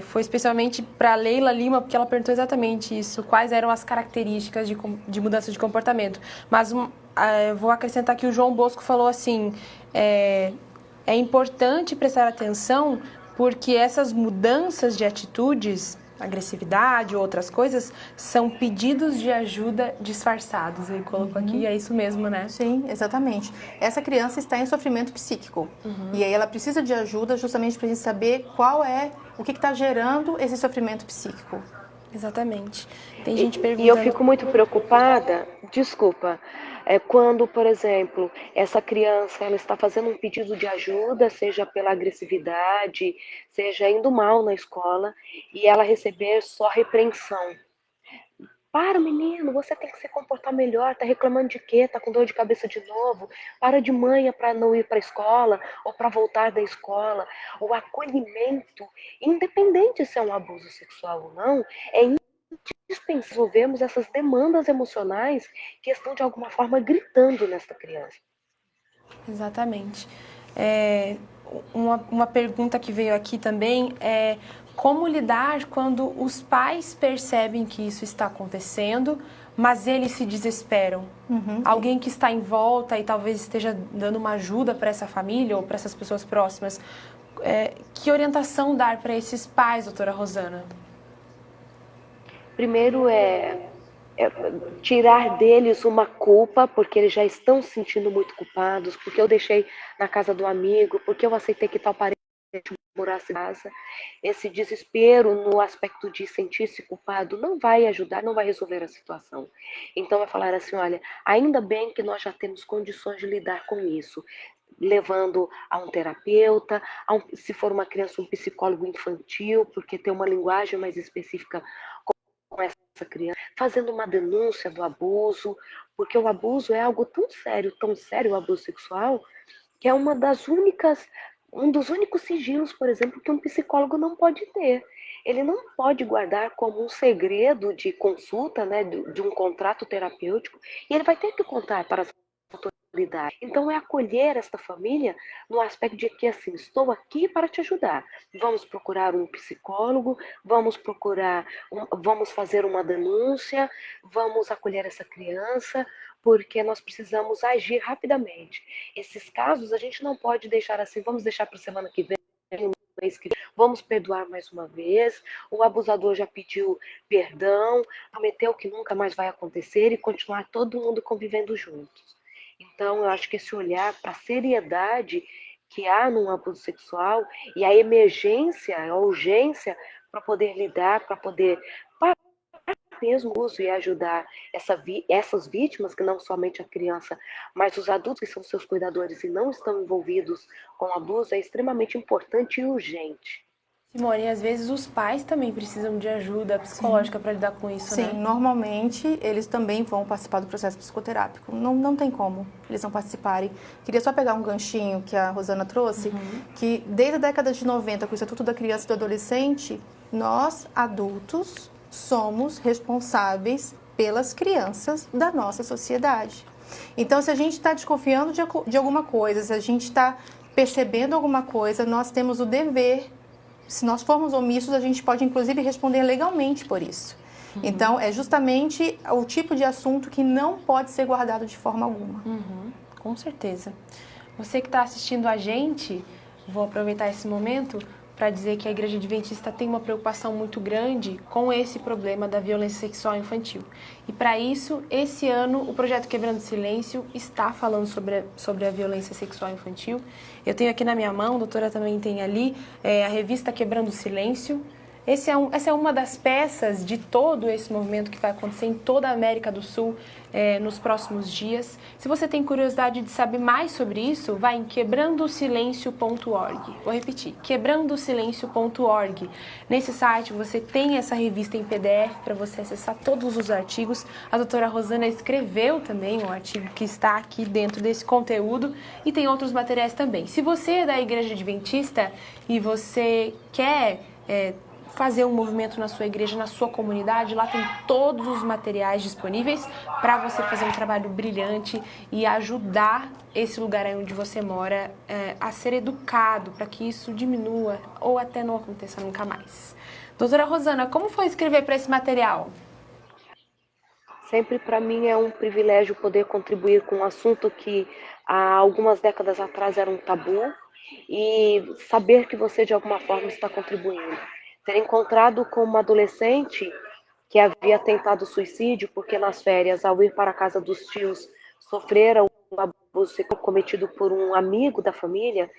foi especialmente para Leila Lima, porque ela perguntou exatamente isso, quais eram as características de mudança de comportamento. Mas vou acrescentar que o João Bosco falou assim, é importante prestar atenção porque essas mudanças de atitudes, agressividade ou outras coisas, são pedidos de ajuda disfarçados. Ele colocou aqui, é isso mesmo, né? Sim, exatamente. Essa criança está em sofrimento psíquico. E aí ela precisa de ajuda justamente para a gente saber o que está gerando esse sofrimento psíquico. Exatamente. Tem gente perguntando... E eu fico muito preocupada, desculpa, quando, por exemplo, essa criança ela está fazendo um pedido de ajuda, seja pela agressividade, seja indo mal na escola, e ela receber só repreensão. Para, menino, você tem que se comportar melhor, tá reclamando de quê? Tá com dor de cabeça de novo? Para de manhã para não ir para a escola ou para voltar da escola. O acolhimento, independente se é um abuso sexual ou não, é indispensável vermos essas demandas emocionais que estão de alguma forma gritando nesta criança. Exatamente. Uma pergunta que veio aqui também é como lidar quando os pais percebem que isso está acontecendo, mas eles se desesperam. Alguém que está em volta e talvez esteja dando uma ajuda para essa família ou para essas pessoas próximas. Que orientação dar para esses pais, doutora Rosana? Primeiro tirar deles uma culpa, porque eles já estão se sentindo muito culpados, porque eu deixei na casa do amigo, porque eu aceitei que tal parente morasse em casa. Esse desespero no aspecto de sentir-se culpado não vai ajudar, não vai resolver a situação. Então, é falar assim, olha, ainda bem que nós já temos condições de lidar com isso, levando a um terapeuta, se for uma criança, um psicólogo infantil, porque tem uma linguagem mais específica com essa criança, fazendo uma denúncia do abuso, porque o abuso é algo tão sério, o abuso sexual, que é um dos únicos sigilos, por exemplo, que um psicólogo não pode ter. Ele não pode guardar como um segredo de consulta, né, de um contrato terapêutico, e ele vai ter que contar para as autoridades. Então, é acolher esta família no aspecto de que, assim, estou aqui para te ajudar. Vamos procurar um psicólogo, vamos fazer uma denúncia, vamos acolher essa criança, porque nós precisamos agir rapidamente. Esses casos a gente não pode deixar assim, vamos deixar para a semana que vem, vamos perdoar mais uma vez, o abusador já pediu perdão, prometeu que nunca mais vai acontecer e continuar todo mundo convivendo juntos. Então, eu acho que esse olhar para a seriedade que há num abuso sexual e a emergência, a urgência para poder lidar, para poder mesmo uso e ajudar essas vítimas, que não somente a criança, mas os adultos que são seus cuidadores e não estão envolvidos com abuso, é extremamente importante e urgente. Simone, às vezes os pais também precisam de ajuda psicológica para lidar com isso, né? Sim, normalmente eles também vão participar do processo psicoterápico. Não tem como eles não participarem. Queria só pegar um ganchinho que a Rosana trouxe, que desde a década de 90, com o Estatuto da Criança e do Adolescente, nós, adultos, somos responsáveis pelas crianças da nossa sociedade. Então, se a gente está desconfiando de alguma coisa, se a gente está percebendo alguma coisa, nós temos o dever. Se nós formos omissos, a gente pode, inclusive, responder legalmente por isso. Então, é justamente o tipo de assunto que não pode ser guardado de forma alguma. Com certeza. Você que está assistindo a gente, vou aproveitar esse momento para dizer que a Igreja Adventista tem uma preocupação muito grande com esse problema da violência sexual infantil. E para isso, esse ano, o projeto Quebrando o Silêncio está falando sobre a violência sexual infantil. Eu tenho aqui na minha mão, a doutora também tem ali, a revista Quebrando o Silêncio. Essa é uma das peças de todo esse movimento que vai acontecer em toda a América do Sul nos próximos dias. Se você tem curiosidade de saber mais sobre isso, vai em quebrandosilencio.org. Vou repetir, quebrandosilencio.org. Nesse site você tem essa revista em PDF para você acessar todos os artigos. A doutora Rosana escreveu também um artigo que está aqui dentro desse conteúdo e tem outros materiais também. Se você é da Igreja Adventista e você quer fazer um movimento na sua igreja, na sua comunidade, lá tem todos os materiais disponíveis para você fazer um trabalho brilhante e ajudar esse lugar aí onde você mora a ser educado para que isso diminua ou até não aconteça nunca mais. Doutora Rosana, como foi escrever para esse material? Sempre para mim é um privilégio poder contribuir com um assunto que há algumas décadas atrás era um tabu e saber que você de alguma forma está contribuindo. Ter encontrado com uma adolescente que havia tentado suicídio porque nas férias, ao ir para a casa dos tios, sofrera um abuso sexual cometido por um amigo da família,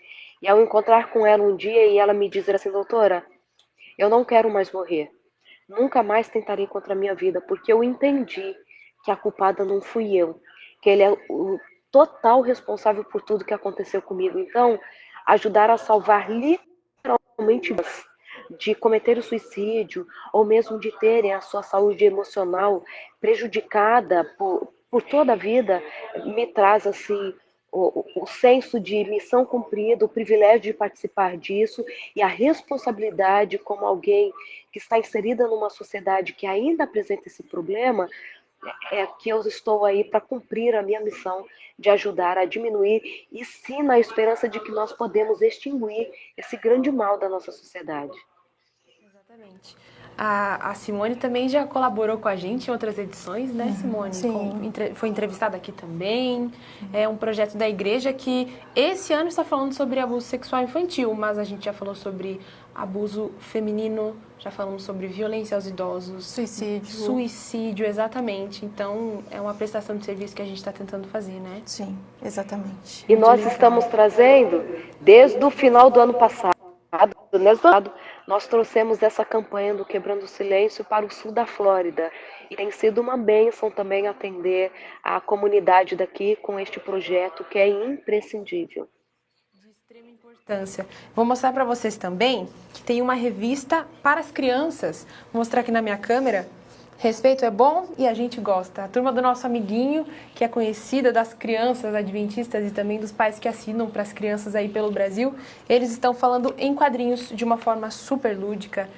e ao encontrar com ela um dia e ela me dizer assim, doutora, eu não quero mais morrer, nunca mais tentarei contra a minha vida, porque eu entendi que a culpada não fui eu, que ele é o total responsável por tudo que aconteceu comigo. Então, ajudar a salvar literalmente de cometer o suicídio ou mesmo de terem a sua saúde emocional prejudicada por toda a vida, me traz assim o senso de missão cumprida, o privilégio de participar disso e a responsabilidade como alguém que está inserida numa sociedade que ainda apresenta esse problema, é que eu estou aí para cumprir a minha missão de ajudar a diminuir e sim na esperança de que nós podemos extinguir esse grande mal da nossa sociedade. Exatamente. A Simone também já colaborou com a gente em outras edições, né, Simone? Sim. Foi entrevistada aqui também. É um projeto da igreja que esse ano está falando sobre abuso sexual infantil, mas a gente já falou sobre abuso feminino, já falamos sobre violência aos idosos. Suicídio, exatamente. Então, é uma prestação de serviço que a gente está tentando fazer, né? Sim, exatamente. E nós estamos trazendo, desde o final do ano passado, nós trouxemos essa campanha do Quebrando o Silêncio para o sul da Flórida. E tem sido uma bênção também atender a comunidade daqui com este projeto que é imprescindível. De extrema importância. Vou mostrar para vocês também que tem uma revista para as crianças. Vou mostrar aqui na minha câmera. Respeito é bom e a gente gosta. A turma do nosso amiguinho, que é conhecida das crianças adventistas e também dos pais que assinam para as crianças aí pelo Brasil, eles estão falando em quadrinhos de uma forma super lúdica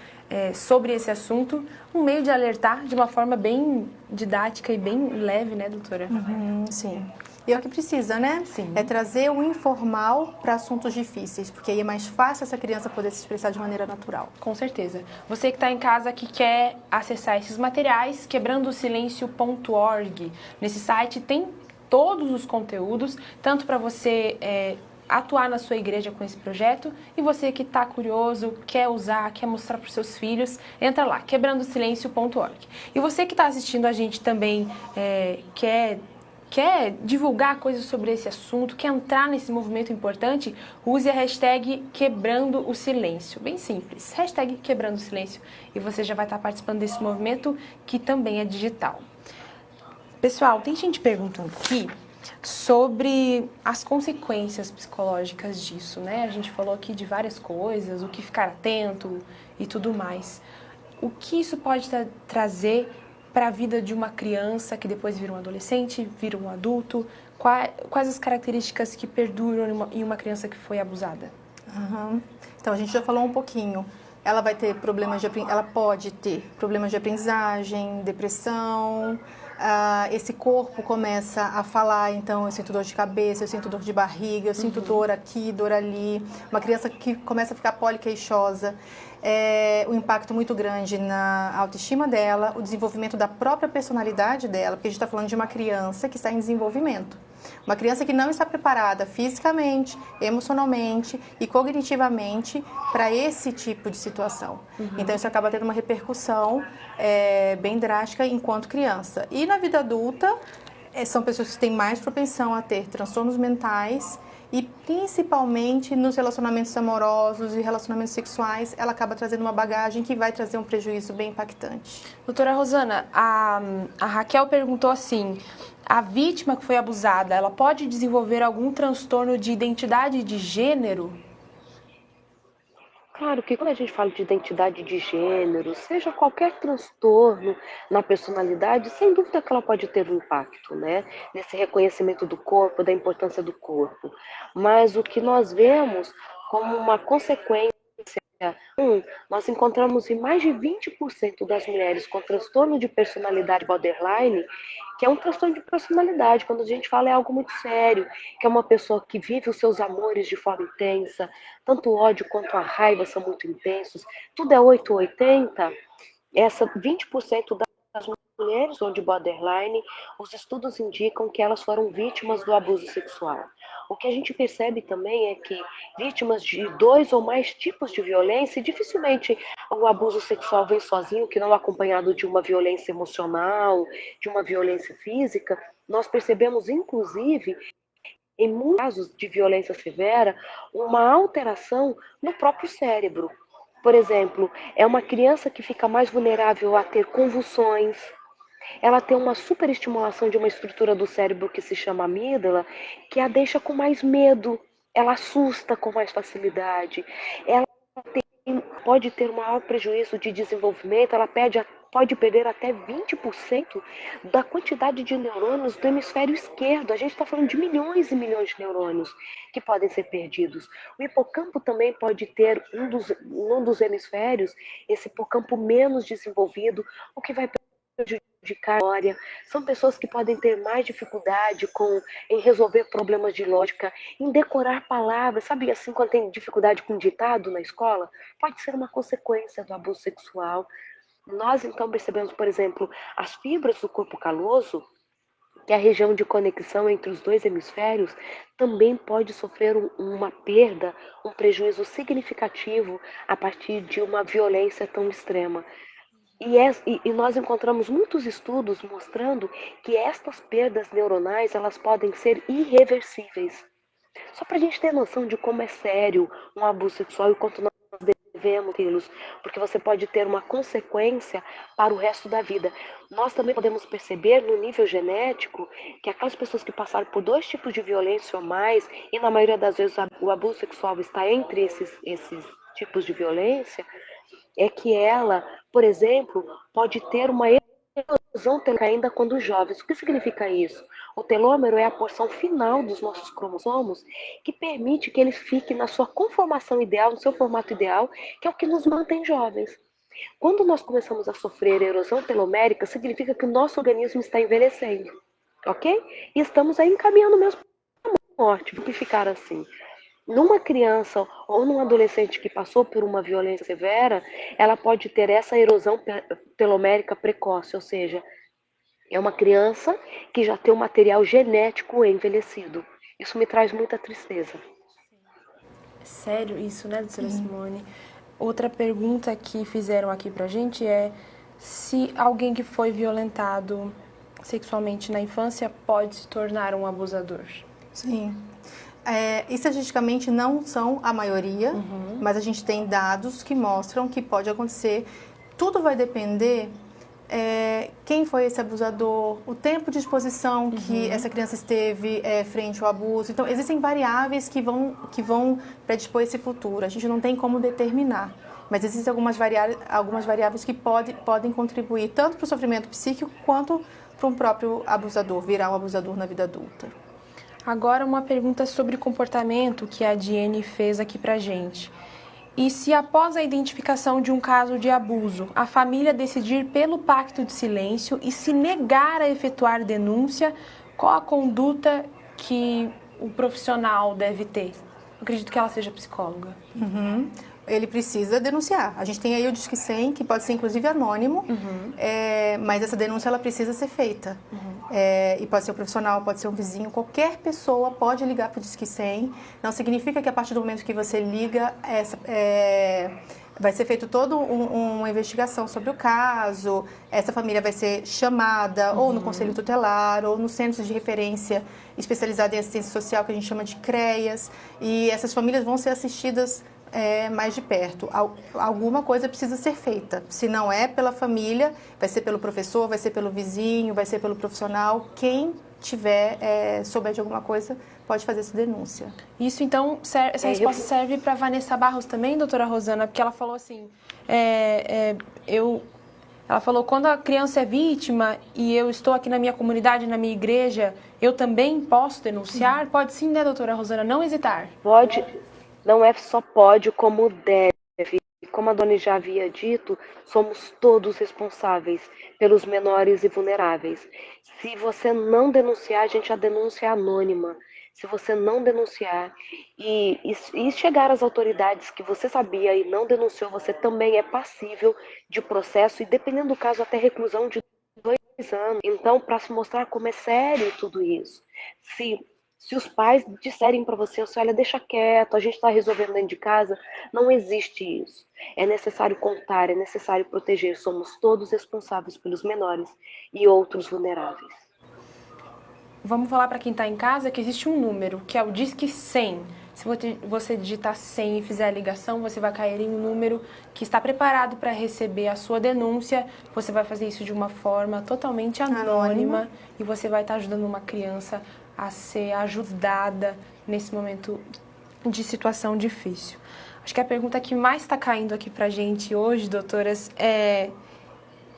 sobre esse assunto, um meio de alertar de uma forma bem didática e bem leve, né, doutora? Sim. E é o que precisa, né? Sim. É trazer o informal para assuntos difíceis, porque aí é mais fácil essa criança poder se expressar de maneira natural. Com certeza. Você que está em casa que quer acessar esses materiais, quebrandosilencio.org. Nesse site tem todos os conteúdos, tanto para você atuar na sua igreja com esse projeto, e você que está curioso, quer usar, quer mostrar para os seus filhos, entra lá, quebrandosilencio.org. E você que está assistindo a gente também quer divulgar coisas sobre esse assunto, quer entrar nesse movimento importante, use a hashtag Quebrando o Silêncio. Bem simples, hashtag Quebrando o Silêncio. E você já vai estar participando desse movimento que também é digital. Pessoal, tem gente perguntando aqui sobre as consequências psicológicas disso, né? A gente falou aqui de várias coisas, o que ficar atento e tudo mais. O que isso pode trazer para a vida de uma criança que depois vira um adolescente, vira um adulto? Quais as características que perduram em uma criança que foi abusada? Então, a gente já falou um pouquinho. Ela pode ter problemas de aprendizagem, depressão. Esse corpo começa a falar, então eu sinto dor de cabeça, eu sinto dor de barriga, eu sinto dor aqui, dor ali. Uma criança que começa a ficar poliqueixosa. O impacto muito grande na autoestima dela, o desenvolvimento da própria personalidade dela, porque a gente está falando de uma criança que está em desenvolvimento. Uma criança que não está preparada fisicamente, emocionalmente e cognitivamente para esse tipo de situação. Então, isso acaba tendo uma repercussão bem drástica enquanto criança. E na vida adulta, são pessoas que têm mais propensão a ter transtornos mentais e, principalmente, nos relacionamentos amorosos e relacionamentos sexuais, ela acaba trazendo uma bagagem que vai trazer um prejuízo bem impactante. Doutora Rosana, a Raquel perguntou assim: a vítima que foi abusada, ela pode desenvolver algum transtorno de identidade de gênero? Claro que quando a gente fala de identidade de gênero, seja qualquer transtorno na personalidade, sem dúvida que ela pode ter um impacto, né? Nesse reconhecimento do corpo, da importância do corpo. Mas o que nós vemos como uma consequência, nós encontramos em mais de 20% das mulheres com transtorno de personalidade borderline, que é um transtorno de personalidade, quando a gente fala é algo muito sério, que é uma pessoa que vive os seus amores de forma intensa, tanto o ódio quanto a raiva são muito intensos, tudo é 8 ou 80, essa 20% das mulheres de borderline, os estudos indicam que elas foram vítimas do abuso sexual. O que a gente percebe também é que vítimas de 2 ou mais tipos de violência, dificilmente o abuso sexual vem sozinho, que não é acompanhado de uma violência emocional, de uma violência física. Nós percebemos, inclusive, em muitos casos de violência severa, uma alteração no próprio cérebro. Por exemplo, é uma criança que fica mais vulnerável a ter convulsões, ela tem uma superestimulação de uma estrutura do cérebro que se chama amígdala, que a deixa com mais medo, ela assusta com mais facilidade, ela pode ter um maior prejuízo de desenvolvimento, ela pode perder até 20% da quantidade de neurônios do hemisfério esquerdo. A gente está falando de milhões e milhões de neurônios que podem ser perdidos. O hipocampo também pode ter um dos hemisférios, esse hipocampo menos desenvolvido, o que vai prejudicar a memória. São pessoas que podem ter mais dificuldade em resolver problemas de lógica, em decorar palavras. Sabe assim, quando tem dificuldade com ditado na escola? Pode ser uma consequência do abuso sexual. Nós então percebemos, por exemplo, as fibras do corpo caloso, que é a região de conexão entre os dois hemisférios, também pode sofrer uma perda, um prejuízo significativo a partir de uma violência tão extrema. E nós encontramos muitos estudos mostrando que estas perdas neuronais elas podem ser irreversíveis. Só para a gente ter noção de como é sério um abuso sexual e o quanto nós devemos tê-los, porque você pode ter uma consequência para o resto da vida. Nós também podemos perceber no nível genético que aquelas pessoas que passaram por 2 tipos de violência ou mais, e na maioria das vezes o abuso sexual está entre esses tipos de violência, é que ela, por exemplo, pode ter uma erosão telômica ainda quando jovens. O que significa isso? O telômero é a porção final dos nossos cromossomos que permite que ele fique na sua conformação ideal, no seu formato ideal, que é o que nos mantém jovens. Quando nós começamos a sofrer erosão telomérica, significa que o nosso organismo está envelhecendo, ok? E estamos aí encaminhando mesmo para a morte, porque ficar assim. Numa criança ou num adolescente que passou por uma violência severa, ela pode ter essa erosão telomérica precoce, ou seja, é uma criança que já tem o material genético envelhecido. Isso me traz muita tristeza. Sério isso, né, doutora Simone? Outra pergunta que fizeram aqui pra gente é se alguém que foi violentado sexualmente na infância pode se tornar um abusador. Sim. Estatisticamente não são a maioria, mas a gente tem dados que mostram que pode acontecer. Tudo vai depender quem foi esse abusador, o tempo de exposição que essa criança esteve frente ao abuso. Então, existem variáveis que vão predispor esse futuro. A gente não tem como determinar, mas existem algumas variáveis que podem contribuir tanto para o sofrimento psíquico quanto para um próprio abusador, virar um abusador na vida adulta. Agora uma pergunta sobre comportamento que a Diene fez aqui pra gente. E se após a identificação de um caso de abuso, a família decidir pelo pacto de silêncio e se negar a efetuar denúncia, qual a conduta que o profissional deve ter? Eu acredito que ela seja psicóloga. Ele precisa denunciar. A gente tem aí o Disque 100, que pode ser inclusive anônimo, mas essa denúncia ela precisa ser feita. E pode ser um profissional, pode ser um vizinho, qualquer pessoa pode ligar para o Disque 100. Não significa que a partir do momento que você liga, vai ser feito toda uma investigação sobre o caso, essa família vai ser chamada ou no Conselho Tutelar ou no Centro de Referência Especializado em Assistência Social, que a gente chama de CREAS, e essas famílias vão ser assistidas mais de perto. Alguma coisa precisa ser feita. Se não é pela família, vai ser pelo professor, vai ser pelo vizinho, vai ser pelo profissional. Quem souber de alguma coisa, pode fazer essa denúncia. Isso, então, essa resposta serve para Vanessa Barros também, doutora Rosana, porque ela falou assim, ela falou, quando a criança é vítima e eu estou aqui na minha comunidade, na minha igreja, eu também posso denunciar? Pode sim, né, doutora Rosana? Não hesitar. Pode. Não é só pode, como deve. Como a Doni já havia dito, somos todos responsáveis pelos menores e vulneráveis. Se você não denunciar, a denúncia é anônima. Se você não denunciar e chegar às autoridades que você sabia e não denunciou, você também é passível de processo e, dependendo do caso, até reclusão de 2 anos. Então, para se mostrar como é sério tudo isso, se os pais disserem para você, olha, deixa quieto, a gente está resolvendo dentro de casa, não existe isso. É necessário contar, é necessário proteger. Somos todos responsáveis pelos menores e outros vulneráveis. Vamos falar para quem está em casa que existe um número, que é o Disque 100. Se você digitar 100 e fizer a ligação, você vai cair em um número que está preparado para receber a sua denúncia. Você vai fazer isso de uma forma totalmente anônima e você vai estar ajudando uma criança a ser ajudada nesse momento de situação difícil. Acho que a pergunta que mais está caindo aqui pra gente hoje, doutoras,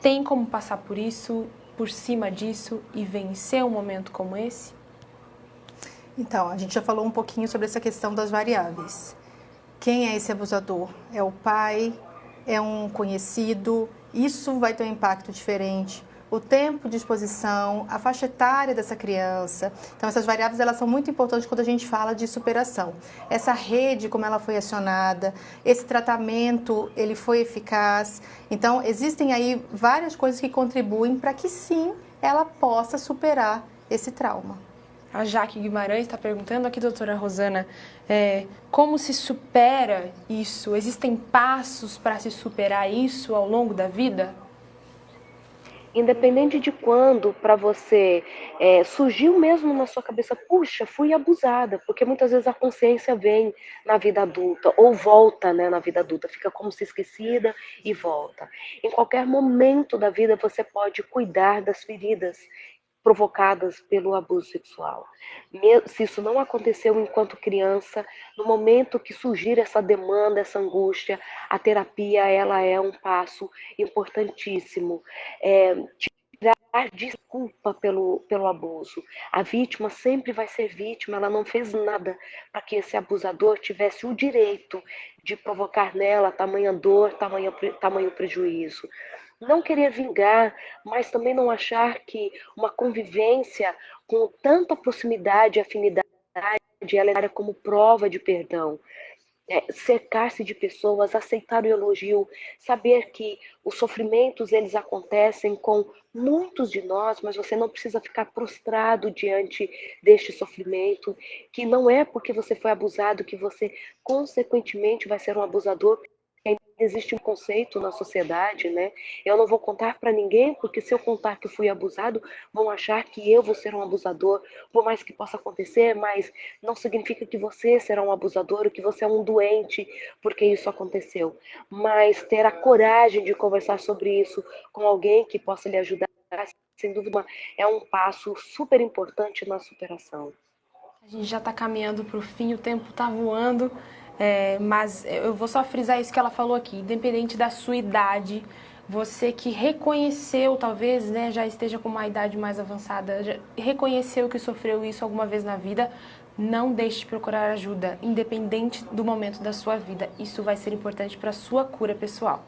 tem como passar por isso, por cima disso e vencer um momento como esse? Então, a gente já falou um pouquinho sobre essa questão das variáveis. Quem é esse abusador? É o pai? É um conhecido? Isso vai ter um impacto diferente. o tempo de exposição, a faixa etária dessa criança. Então, essas variáveis elas são muito importantes quando a gente fala de superação. Essa rede, como ela foi acionada, esse tratamento, ele foi eficaz. Então, existem aí várias coisas que contribuem para que sim, ela possa superar esse trauma. A Jaque Guimarães está perguntando aqui, doutora Rosana, como se supera isso? Existem passos para se superar isso ao longo da vida? Independente de quando, para você, surgiu mesmo na sua cabeça, puxa, fui abusada, porque muitas vezes a consciência vem na vida adulta, ou volta, né, na vida adulta, fica como se esquecida e volta. Em qualquer momento da vida você pode cuidar das feridas provocadas pelo abuso sexual. Se isso não aconteceu enquanto criança, no momento que surgir essa demanda, essa angústia, a terapia ela é um passo importantíssimo. Tirar desculpa pelo abuso. A vítima sempre vai ser vítima, ela não fez nada para que esse abusador tivesse o direito de provocar nela tamanha dor, tamanho prejuízo. Não querer vingar, mas também não achar que uma convivência com tanta proximidade e afinidade ela é como prova de perdão. Cercar-se de pessoas, aceitar o elogio, saber que os sofrimentos eles acontecem com muitos de nós, mas você não precisa ficar prostrado diante deste sofrimento, que não é porque você foi abusado que você consequentemente vai ser um abusador. Existe um conceito na sociedade, né? Eu não vou contar para ninguém, porque se eu contar que fui abusado, vão achar que eu vou ser um abusador, por mais que possa acontecer, mas não significa que você será um abusador, ou que você é um doente, porque isso aconteceu. Mas ter a coragem de conversar sobre isso com alguém que possa lhe ajudar, sem dúvida, é um passo super importante na superação. A gente já está caminhando para o fim, o tempo está voando, mas eu vou só frisar isso que ela falou aqui, independente da sua idade, você que reconheceu, talvez, né, já esteja com uma idade mais avançada, já reconheceu que sofreu isso alguma vez na vida, não deixe de procurar ajuda, independente do momento da sua vida. Isso vai ser importante para a sua cura pessoal.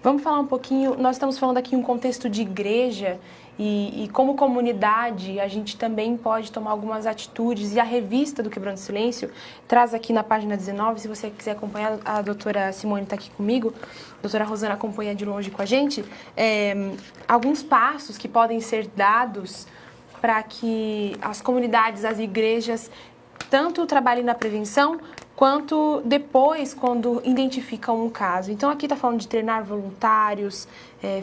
Vamos falar um pouquinho, nós estamos falando aqui em um contexto de igreja e como comunidade a gente também pode tomar algumas atitudes, e a revista do Quebrando Silêncio traz aqui na página 19, se você quiser acompanhar, a doutora Simone está aqui comigo, a doutora Rosana acompanha de longe com a gente, alguns passos que podem ser dados para que as comunidades, as igrejas, tanto trabalhem na prevenção, quanto depois, quando identificam um caso. Então, aqui está falando de treinar voluntários,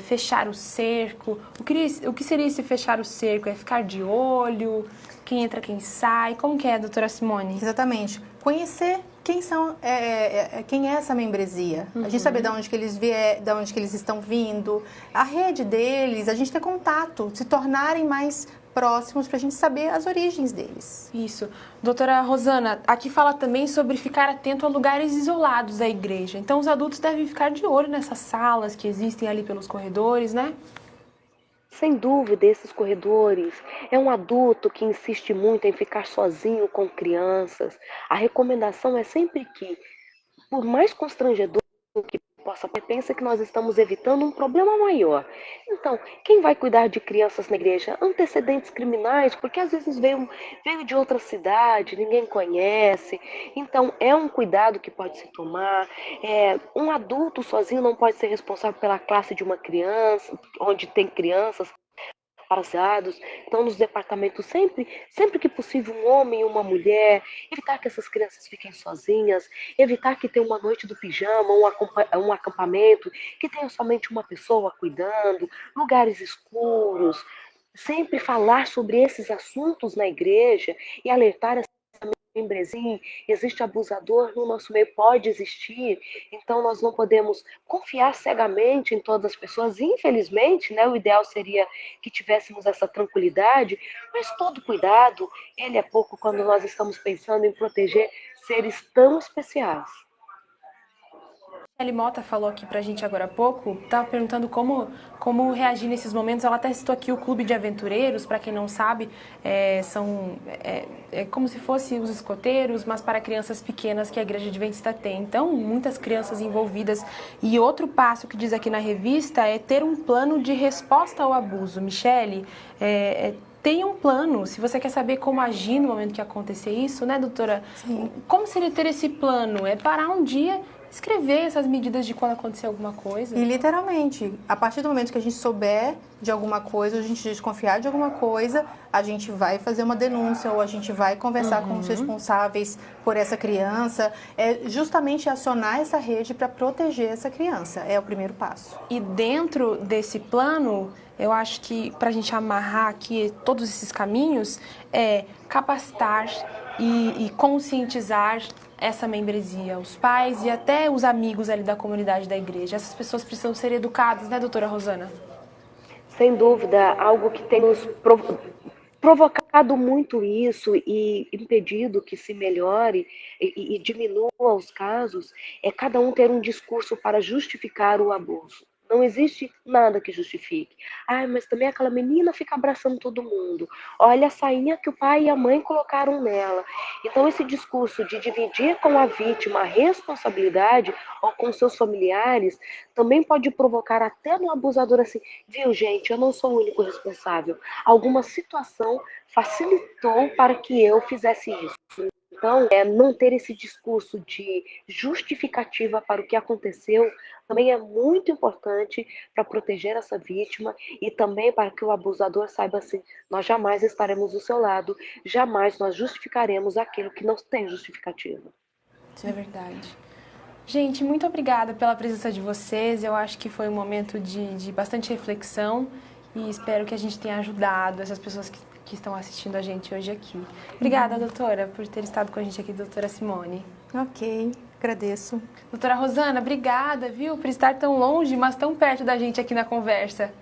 fechar o cerco. O que seria esse fechar o cerco? É ficar de olho? Quem entra, quem sai? Como que é, doutora Simone? Exatamente. Conhecer quem é essa membresia. A gente saber de onde que eles de onde que eles estão vindo, a rede deles, a gente ter contato, se tornarem mais próximos para a gente saber as origens deles. Isso. Doutora Rosana, aqui fala também sobre ficar atento a lugares isolados da igreja. Então, os adultos devem ficar de olho nessas salas que existem ali pelos corredores, né? Sem dúvida, esses corredores, é um adulto que insiste muito em ficar sozinho com crianças. A recomendação é sempre que, por mais constrangedor que possa parecer, pensa que nós estamos evitando um problema maior. Então, quem vai cuidar de crianças na igreja? Antecedentes criminais, porque às vezes veio de outra cidade, ninguém conhece. Então, é um cuidado que pode se tomar. Um adulto sozinho não pode ser responsável pela classe de uma criança, onde tem crianças parasiados. Então, nos departamentos, sempre que possível, um homem e uma mulher, evitar que essas crianças fiquem sozinhas, evitar que tenha uma noite do pijama, um acampamento, que tenha somente uma pessoa cuidando, lugares escuros. Sempre falar sobre esses assuntos na igreja e alertar essa membresia. Existe abusador no nosso meio, pode existir, então nós não podemos confiar cegamente em todas as pessoas. Infelizmente, né, o ideal seria que tivéssemos essa tranquilidade, mas todo cuidado, ele é pouco quando nós estamos pensando em proteger seres tão especiais. Mota falou aqui pra gente agora há pouco, estava perguntando como reagir nesses momentos. Ela até citou aqui o Clube de Aventureiros, para quem não sabe, é como se fosse os escoteiros, mas para crianças pequenas que a Igreja Adventista tem. Então, muitas crianças envolvidas. E outro passo que diz aqui na revista é ter um plano de resposta ao abuso. Michele, tenha um plano. Se você quer saber como agir no momento que acontecer isso, né, doutora? Sim. Como seria ter esse plano? É parar um dia, escrever essas medidas de quando acontecer alguma coisa? E literalmente, a partir do momento que a gente souber de alguma coisa, a gente desconfiar de alguma coisa, a gente vai fazer uma denúncia ou a gente vai conversar com os responsáveis por essa criança. É justamente acionar essa rede para proteger essa criança. É o primeiro passo. E dentro desse plano, eu acho que para a gente amarrar aqui todos esses caminhos, é capacitar e conscientizar essa membresia, os pais e até os amigos ali da comunidade da igreja. Essas pessoas precisam ser educadas, né, doutora Rosana? Sem dúvida, algo que tem nos provocado muito isso e impedido que se melhore e diminua os casos, é cada um ter um discurso para justificar o abuso. Não existe nada que justifique. Ah, mas também aquela menina fica abraçando todo mundo. Olha a sainha que o pai e a mãe colocaram nela. Então, esse discurso de dividir com a vítima a responsabilidade ou com seus familiares também pode provocar até no abusador assim, viu, gente, eu não sou o único responsável. Alguma situação facilitou para que eu fizesse isso. Então, não ter esse discurso de justificativa para o que aconteceu também é muito importante para proteger essa vítima e também para que o abusador saiba assim, nós jamais estaremos do seu lado, jamais nós justificaremos aquilo que não tem justificativa. Isso é verdade. Gente, muito obrigada pela presença de vocês. Eu acho que foi um momento de bastante reflexão e espero que a gente tenha ajudado essas pessoas que estão assistindo a gente hoje aqui. Obrigada, doutora, por ter estado com a gente aqui, doutora Simone. Ok, agradeço. Doutora Rosana, obrigada, viu, por estar tão longe, mas tão perto da gente aqui na conversa.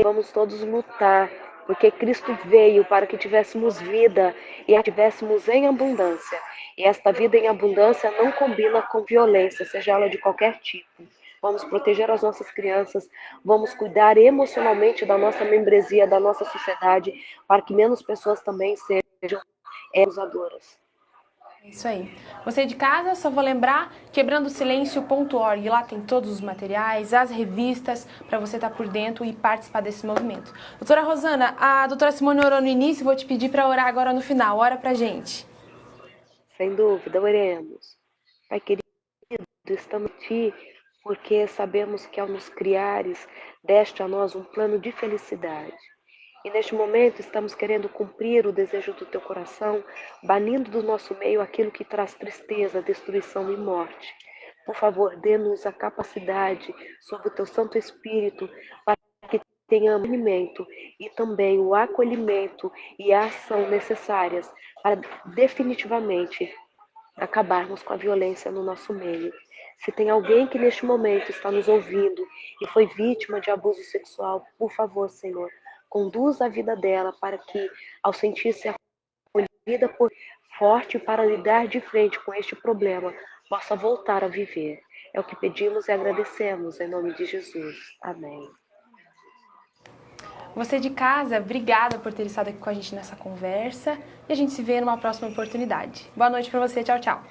Vamos todos lutar, porque Cristo veio para que tivéssemos vida e a tivéssemos em abundância. E esta vida em abundância não combina com violência, seja ela de qualquer tipo. Vamos proteger as nossas crianças, vamos cuidar emocionalmente da nossa membresia, da nossa sociedade, para que menos pessoas também sejam abusadoras. É isso aí. Você de casa, só vou lembrar, quebrandosilencio.org, lá tem todos os materiais, as revistas, para você estar por dentro e participar desse movimento. Doutora Rosana, a doutora Simone orou no início, vou te pedir para orar agora no final. Ora pra gente. Sem dúvida, oremos. Pai querido, estamos aqui porque sabemos que ao nos criares, deste a nós um plano de felicidade. E neste momento estamos querendo cumprir o desejo do teu coração, banindo do nosso meio aquilo que traz tristeza, destruição e morte. Por favor, dê-nos a capacidade, sob o teu Santo Espírito, para que tenhamos o alimento e também o acolhimento e a ação necessárias para definitivamente acabarmos com a violência no nosso meio. Se tem alguém que neste momento está nos ouvindo e foi vítima de abuso sexual, por favor, Senhor, conduza a vida dela para que, ao sentir-se acolhida por forte para lidar de frente com este problema, possa voltar a viver. É o que pedimos e agradecemos em nome de Jesus. Amém. Você de casa, obrigada por ter estado aqui com a gente nessa conversa e a gente se vê numa próxima oportunidade. Boa noite para você, tchau, tchau.